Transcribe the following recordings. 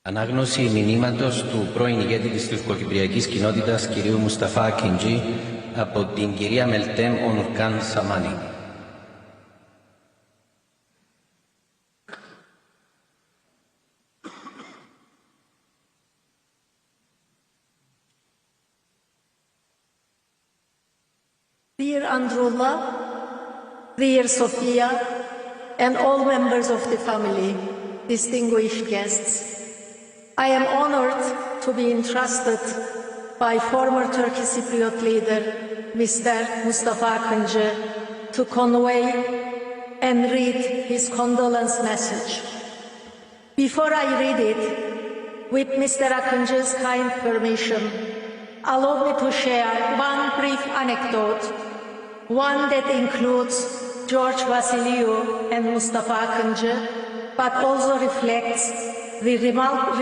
Ανάγνωση μηνύματος του πρώην ηγέτη της τουρκοκυπριακής κοινότητας κ. Μουσταφά Ακιντζί από την κυρία Μελτέμ Ονουρκάν Σαμάνη. Dear Andrullah, dear Sophia, and all members of the family, distinguished guests, I am honored to be entrusted by former Turkish Cypriot leader, Mr. Mustafa Akıncı, to convey and read his condolence message. Before I read it, with Mr. Akıncı's kind permission, allow me to share one brief anecdote, one that includes George Vasiliu and Mustafa Akıncı, but also reflects the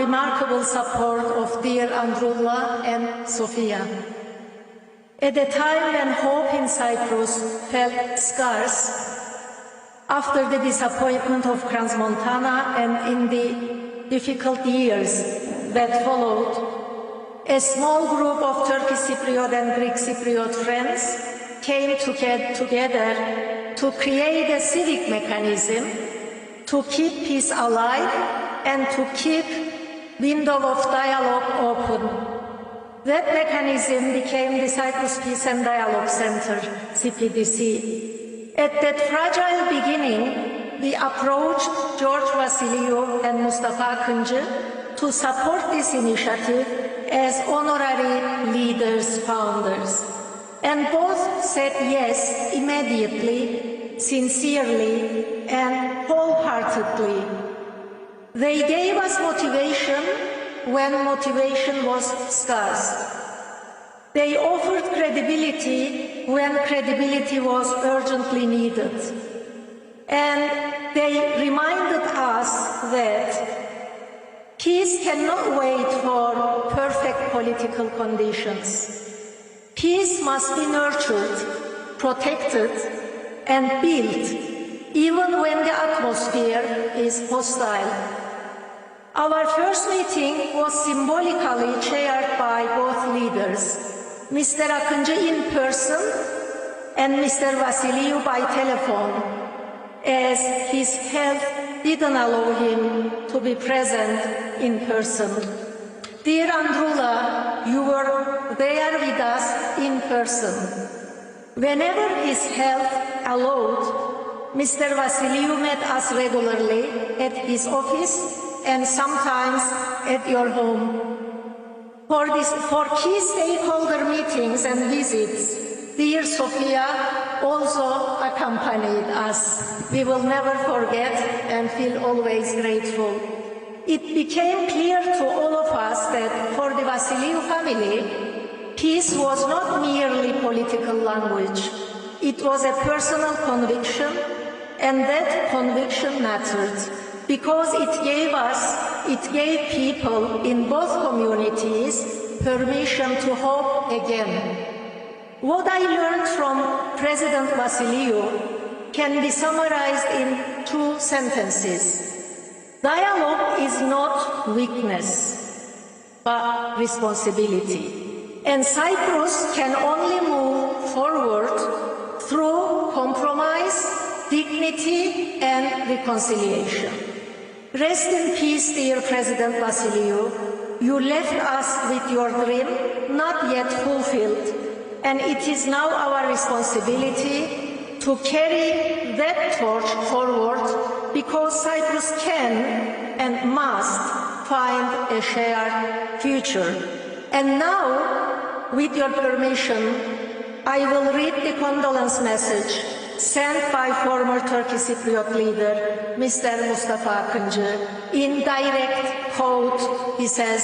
remarkable support of dear Andrullah and Sophia. At a time when hope in Cyprus felt scarce, after the disappointment of Crans-Montana and in the difficult years that followed, a small group of Turkish Cypriot and Greek Cypriot friends came together to create a civic mechanism to keep peace alive and to keep window of dialogue open. That mechanism became the Cyprus Peace and Dialogue Center, CPDC. At that fragile beginning, we approached George Vasiliu and Mustafa Akıncı to support this initiative as honorary leaders, founders. And both said yes immediately, sincerely, and wholeheartedly. They gave us motivation when motivation was scarce. They offered credibility when credibility was urgently needed. And they reminded us that peace cannot wait for perfect political conditions. Peace must be nurtured, protected, and built, even when the atmosphere is hostile. Our first meeting was symbolically chaired by both leaders, Mr. Akıncı in person and Mr. Vasiliu by telephone, as his health didn't allow him to be present in person. Dear Andrullah, you were there with us in person. Whenever his health allowed, Mr. Vasiliu met us regularly at his office and sometimes at your home. For key stakeholder meetings and visits, dear Sophia also accompanied us. We will never forget and feel always grateful. It became clear to all of us that for the Vasiliu family, peace was not merely political language. It was a personal conviction, and that conviction mattered because it gave people in both communities permission to hope again. What I learned from President Vasiliu can be summarized in 2 sentences. Dialogue is not weakness, but responsibility. And Cyprus can only move forward through compromise, dignity, and reconciliation. Rest in peace, dear President Vasiliu. You left us with your dream, not yet fulfilled, and it is now our responsibility to carry that torch forward because Cyprus can and must find a shared future. And now, with your permission, I will read the condolence message sent by former Turkish Cypriot leader, Mr. Mustafa Akıncı. In direct quote, he says,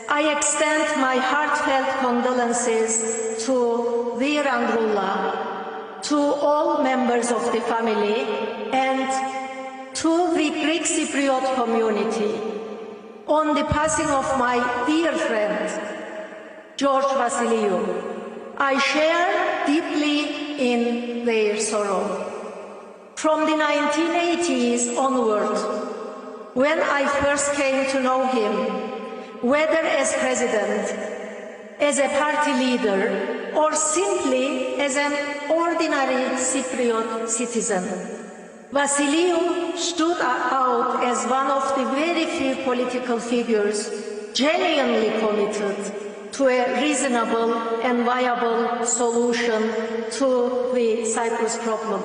I extend my heartfelt condolences to dear Andrullah, to all members of the family, and to the Greek Cypriot community on the passing of my dear friend, George Vasiliu. I share deeply in their sorrow. From the 1980s onward, when I first came to know him, whether as president, as a party leader, or simply as an ordinary Cypriot citizen. Vasiliou stood out as one of the very few political figures genuinely committed to a reasonable and viable solution to the Cyprus problem.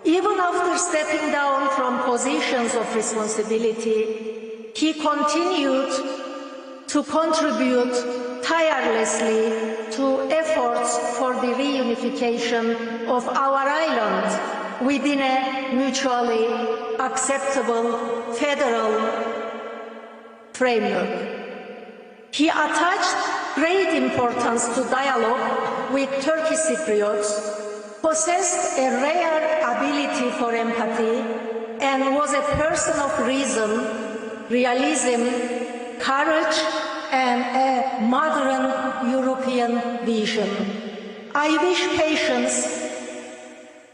Even after stepping down from positions of responsibility, he continued to contribute tirelessly to efforts for the reunification of our island within a mutually acceptable federal framework. He attached great importance to dialogue with Turkish Cypriots, possessed a rare ability for empathy, and was a person of reason, realism, courage, and a modern European vision. I wish patience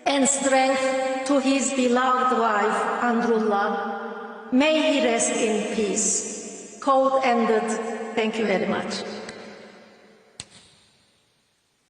and strength to his beloved wife, Andrullah. May he rest in peace. Quote ended. Thank you very much.